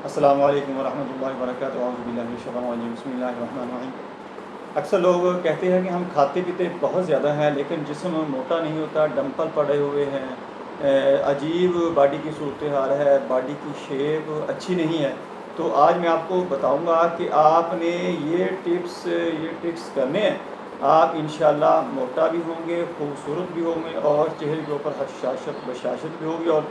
السلام علیکم ورحمۃ اللہ وبرکاتہ، اعوذ باللہ من الشیطان الرجیم، بسم اللہ الرحمن الرحیم۔ اکثر لوگ کہتے ہیں کہ ہم کھاتے پیتے بہت زیادہ ہیں لیکن جسم موٹا نہیں ہوتا، ڈمپل پڑے ہوئے ہیں، عجیب باڈی کی صورتحال ہے، باڈی کی شیپ اچھی نہیں ہے۔ تو آج میں آپ کو بتاؤں گا کہ آپ نے یہ ٹپس کرنے ہیں، آپ انشاءاللہ موٹا بھی ہوں گے، خوبصورت بھی ہوں گے، اور چہرے کے اوپر بشاشت بھی ہوگی، اور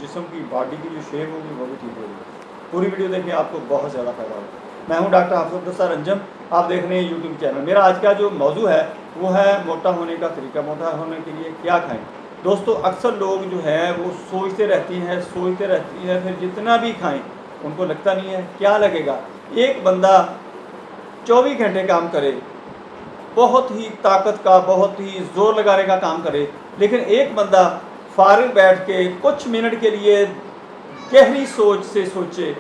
جسم کی باڈی کی جو شیپ ہوگی وہ بھی ٹھیک ہوگی۔ پوری ویڈیو دیکھیں، آپ کو بہت زیادہ فائدہ ہوگا۔ میں ہوں ڈاکٹر حافظ عبدالستار انجم، آپ دیکھ رہے ہیں یوٹیوب چینل۔ میرا آج کا جو موضوع ہے وہ ہے موٹا ہونے کا طریقہ، موٹا ہونے کے لیے کیا کھائیں۔ دوستو، اکثر لوگ جو ہے وہ سوچتے رہتی ہیں، پھر جتنا بھی کھائیں ان کو لگتا نہیں ہے۔ کیا لگے گا؟ ایک بندہ 24 گھنٹے کام کرے، بہت ہی طاقت کا، بہت ہی زور لگانے کا کام کرے، لیکن ایک بندہ فارغ بیٹھ کے کچھ منٹ کے لیے گہری سوچ سے سوچے،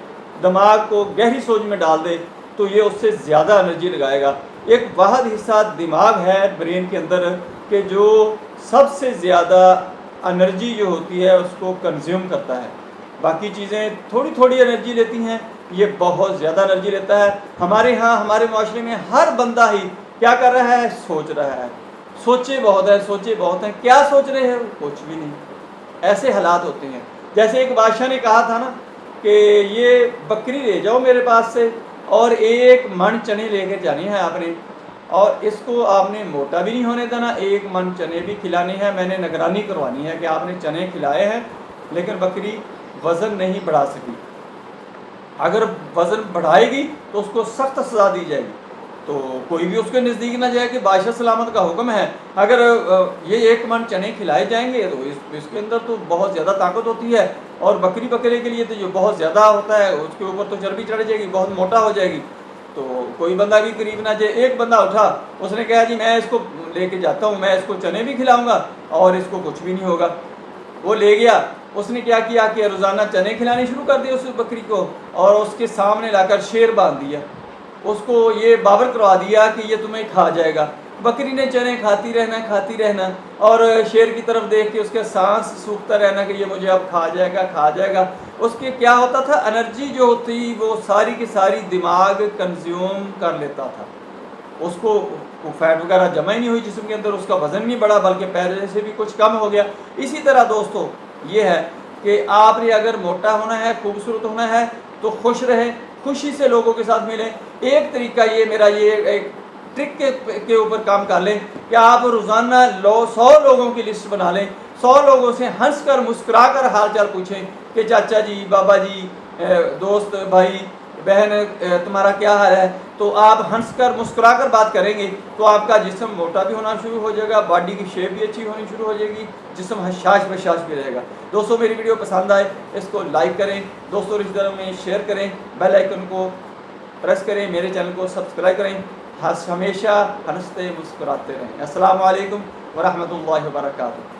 دماغ کو گہری سوچ میں ڈال دے، تو یہ اس سے زیادہ انرجی لگائے گا۔ ایک واحد حصہ دماغ ہے برین کے اندر کہ جو سب سے زیادہ انرجی جو ہوتی ہے اس کو کنزیوم کرتا ہے۔ باقی چیزیں تھوڑی تھوڑی انرجی لیتی ہیں، یہ بہت زیادہ انرجی لیتا ہے۔ ہمارے ہاں، ہمارے معاشرے میں ہر بندہ ہی کیا کر رہا ہے؟ سوچ رہا ہے۔ سوچے بہت ہیں۔ کیا سوچ رہے ہیں؟ کچھ بھی نہیں۔ ایسے حالات ہوتے ہیں۔ جیسے ایک بادشاہ نے کہا تھا نا کہ یہ بکری لے جاؤ میرے پاس سے، اور 1 من چنے لے کے جانے ہیں آپ نے، اور اس کو آپ نے موٹا بھی نہیں ہونے دینا، 1 من چنے بھی کھلانے ہیں، میں نے نگرانی کروانی ہے کہ آپ نے چنے کھلائے ہیں، لیکن بکری وزن نہیں بڑھا سکی۔ اگر وزن بڑھائے گی تو اس کو سخت سزا دی جائے گی۔ تو کوئی بھی اس کے نزدیک نہ جائے کہ بادشاہ سلامت کا حکم ہے، اگر یہ 1 من چنے کھلائے جائیں گے تو اس کے اندر تو بہت زیادہ طاقت ہوتی ہے، اور بکرے کے لیے تو جو بہت زیادہ ہوتا ہے اس کے اوپر تو چربی چڑھ جائے گی، بہت موٹا ہو جائے گی۔ تو کوئی بندہ بھی قریب نہ جائے۔ ایک بندہ اٹھا، اس نے کہا جی میں اس کو لے کے جاتا ہوں، میں اس کو چنے بھی کھلاؤں گا اور اس کو کچھ بھی نہیں ہوگا۔ وہ لے گیا، اس نے کیا کیا کہ روزانہ چنے کھلانے شروع کر دیے اس بکری کو، اور اس کے سامنے لا کر شیر باندھ دیا، اس کو یہ باور کروا دیا کہ یہ تمہیں کھا جائے گا۔ بکری نے چنے کھاتی رہنا، اور شیر کی طرف دیکھ کے اس کے سانس سوکھتا رہنا کہ یہ مجھے اب کھا جائے گا۔ اس کے کیا ہوتا تھا؟ انرجی جو ہوتی وہ ساری کی ساری دماغ کنزیوم کر لیتا تھا، اس کو فیٹ وغیرہ جمع ہی نہیں ہوئی جسم کے اندر، اس کا وزن نہیں بڑھا بلکہ پہلے سے بھی کچھ کم ہو گیا۔ اسی طرح دوستو یہ ہے کہ آپ نے اگر موٹا ہونا ہے، خوبصورت ہونا ہے، تو خوش رہیں، خوشی سے لوگوں کے ساتھ ملیں۔ ایک طریقہ یہ میرا ایک ٹرک کے اوپر کام کر لیں کہ آپ روزانہ 100 لوگوں کی لسٹ بنا لیں، 100 لوگوں سے ہنس کر مسکرا کر حال چال پوچھیں کہ چاچا جی، بابا جی، دوست، بھائی، بہن، تمہارا کیا حال ہے۔ تو آپ ہنس کر مسکرا کر بات کریں گے تو آپ کا جسم موٹا بھی ہونا شروع ہو جائے گا، باڈی کی شیپ بھی اچھی ہونی شروع ہو جائے گی، جسم حشاش بشاش بھی رہے گا۔ دوستو میری ویڈیو پسند آئے اس کو لائک کریں، دوستوں رشتہ داروں میں شیئر کریں، بیل آئیکن کو پریس کریں، میرے چینل کو سبسکرائب کریں، ہمیشہ ہنستے مسکراتے رہیں۔ السلام علیکم ورحمۃ اللہ وبرکاتہ۔